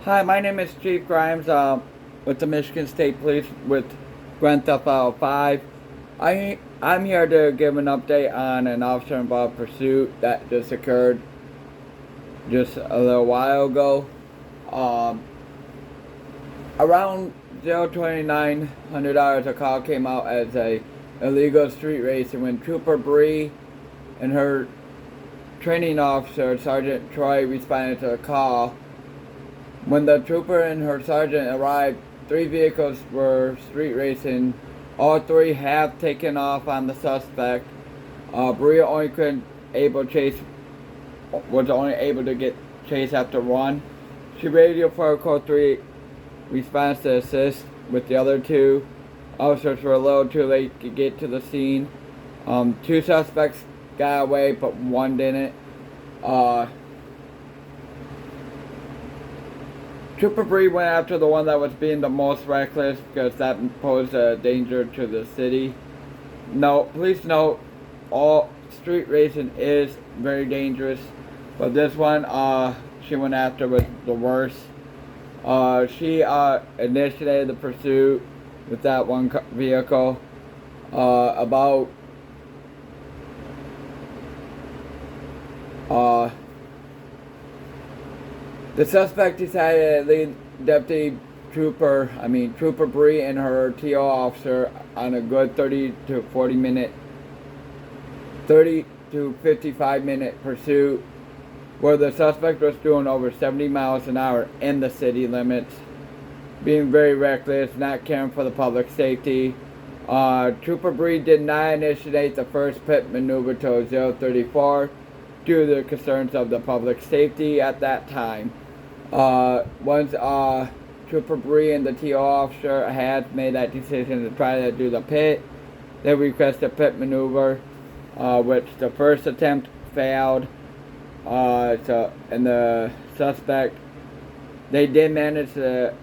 Hi, my name is Chief Grimes with the Michigan State Police with Grand Theft Auto 5. I'm here to give an update on an officer-involved pursuit that just occurred just a little while ago. Um, Around 02900 hours, a call came out as a illegal street race, and when Trooper Bree and her training officer, Sergeant Troy, responded to the call. When the trooper and her sergeant arrived, 3 vehicles were street racing. All three have taken off on the suspect. Bria was only able to get chase after one. She radioed for a code 3 response to assist with the other two. Officers were a little too late to get to the scene. Two suspects got away, but one didn't. Trooper Bree went after the one that was being the most reckless because that posed a danger to the city. No, please note, all street racing is very dangerous, but this one, she went after was the worst. She initiated the pursuit with that one vehicle. About The suspect decided to lead Trooper Bree and her TO officer on a good 30 to 55 minute pursuit where the suspect was doing over 70 miles an hour in the city limits, being very reckless, not caring for the public safety. Trooper Bree did not initiate the first pit maneuver till 034 due to the concerns of the public safety at that time. Once Trooper Bree and the TO officer had made that decision to try to do the pit, they requested a pit maneuver, which the first attempt failed. And the suspect, they did manage to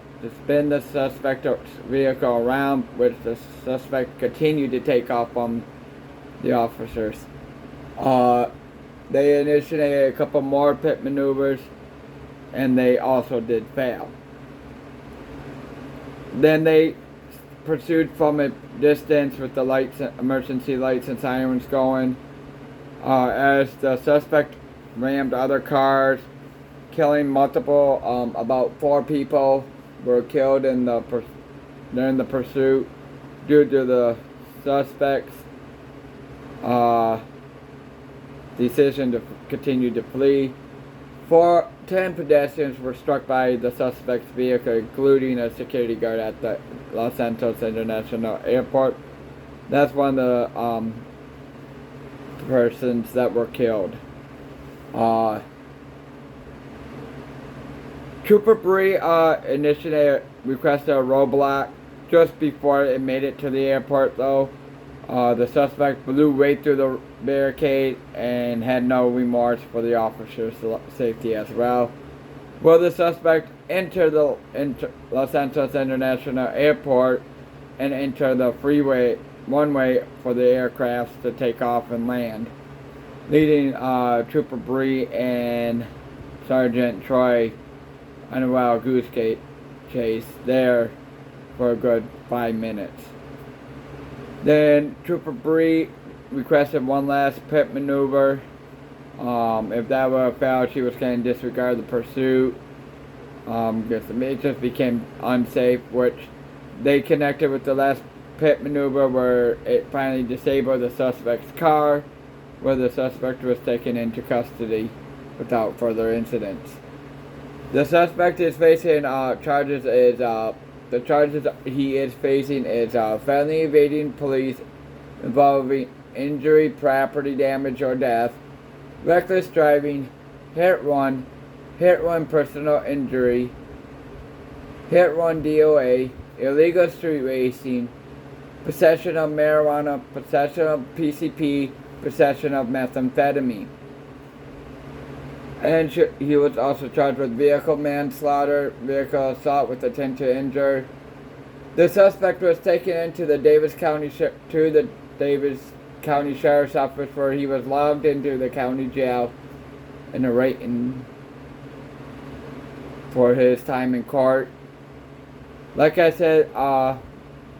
spin the suspect's vehicle around, which the suspect continued to take off on the officers. They initiated a couple more pit maneuvers, and they also did fail. Then they pursued from a distance with the emergency lights and sirens going, as the suspect rammed other cars, killing multiple. About 4 people were killed during the pursuit due to the suspect's decision to continue to flee. 10 pedestrians were struck by the suspect's vehicle, including a security guard at the Los Santos International Airport. That's one of the persons that were killed. Trooper Bree requested a roadblock just before it made it to the airport, though. The suspect blew right through the barricade and had no remorse for the officer's safety as well. Well, the suspect entered the Los Santos International Airport and entered the freeway runway for the aircrafts to take off and land, leading Trooper Bree and Sergeant Troy on a wild goose chase there for a good 5 minutes. Then Trooper Bree requested one last pit maneuver. If that were a foul, she was going to disregard the pursuit. Because it just became unsafe, which they connected with the last pit maneuver where it finally disabled the suspect's car, where the suspect was taken into custody without further incidents. The suspect is facing the charges he is facing is felony evading police involving injury, property damage, or death, reckless driving, hit-run personal injury, hit-run DOA, illegal street racing, possession of marijuana, possession of PCP, possession of methamphetamine. And he was also charged with vehicle manslaughter, vehicle assault with intent to injure. The suspect was taken into the Davis County Sheriff's Office, where he was logged into the county jail and awaiting for his time in court. Like I said,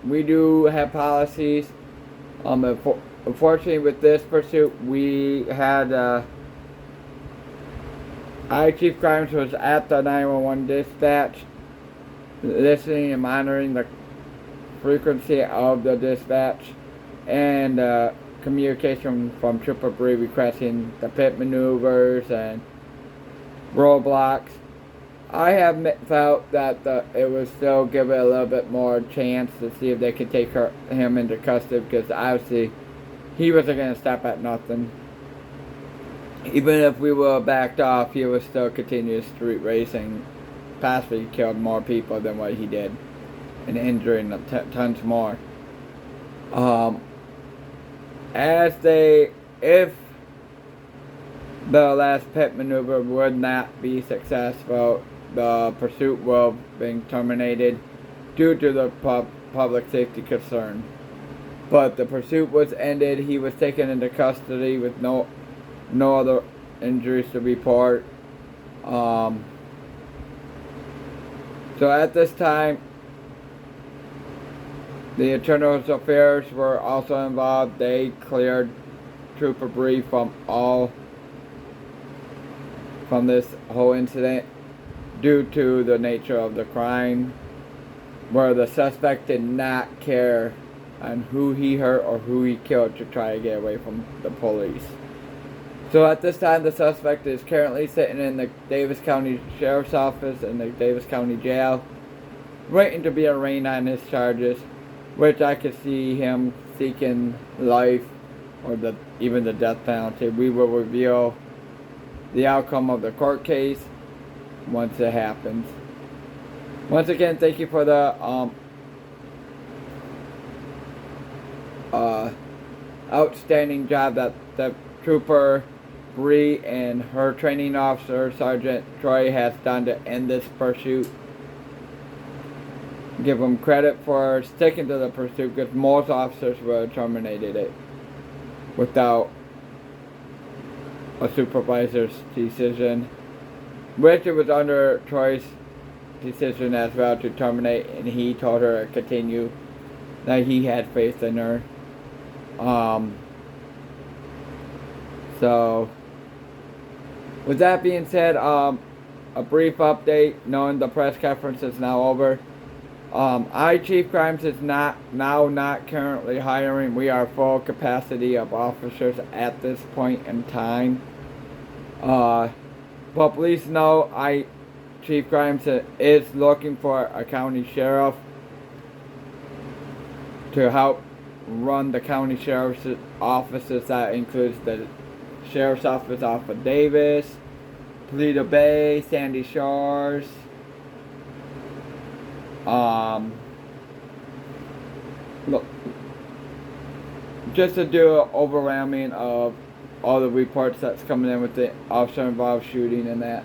we do have policies. Unfortunately, with this pursuit, we had Chief Grimes was at the 911 dispatch, listening and monitoring the frequency of the dispatch, and communication from Trooper Bree requesting the pit maneuvers and roadblocks. I have felt that it would still give it a little bit more chance to see if they could take him into custody, because obviously he wasn't going to stop at nothing. Even if we were backed off, he would still continue street racing, possibly killed more people than what he did, and injuring tons more. If the last pit maneuver would not be successful, the pursuit will be terminated due to the public safety concern. But the pursuit was ended. He was taken into custody with no other injuries to report. So at this time, the Internal Affairs were also involved. They cleared Trooper Bree from this whole incident due to the nature of the crime, where the suspect did not care on who he hurt or who he killed to try to get away from the police. So at this time, the suspect is currently sitting in the Davis County Sheriff's Office in the Davis County Jail, waiting to be arraigned on his charges, which I could see him seeking life or even the death penalty. We will reveal the outcome of the court case once it happens. Once again, thank you for the outstanding job that Trooper Bree and her training officer, Sergeant Troy, has done to end this pursuit. Give them credit for sticking to the pursuit, because most officers would have terminated it without a supervisor's decision, which it was under Troy's decision as well to terminate, and he told her to continue, that he had faith in her. So with that being said, a brief update, knowing the press conference is now over. Chief Grimes is not currently hiring. We are full capacity of officers at this point in time. But please know, Chief Grimes is looking for a county sheriff to help run the county sheriff's offices. That includes the sheriff's office off of Davis, Toledo Bay, Sandy Shores. Look, just to do an overwhelming of all the reports that's coming in with the officer involved shooting and that.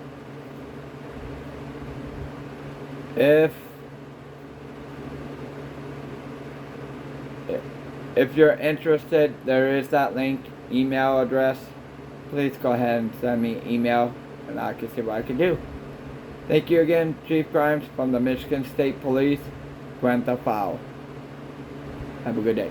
If you're interested, there is that link, email address. Please go ahead and send me an email, and I can see what I can do. Thank you again, Chief Grimes from the Michigan State Police, Gwen Fowl. Have a good day.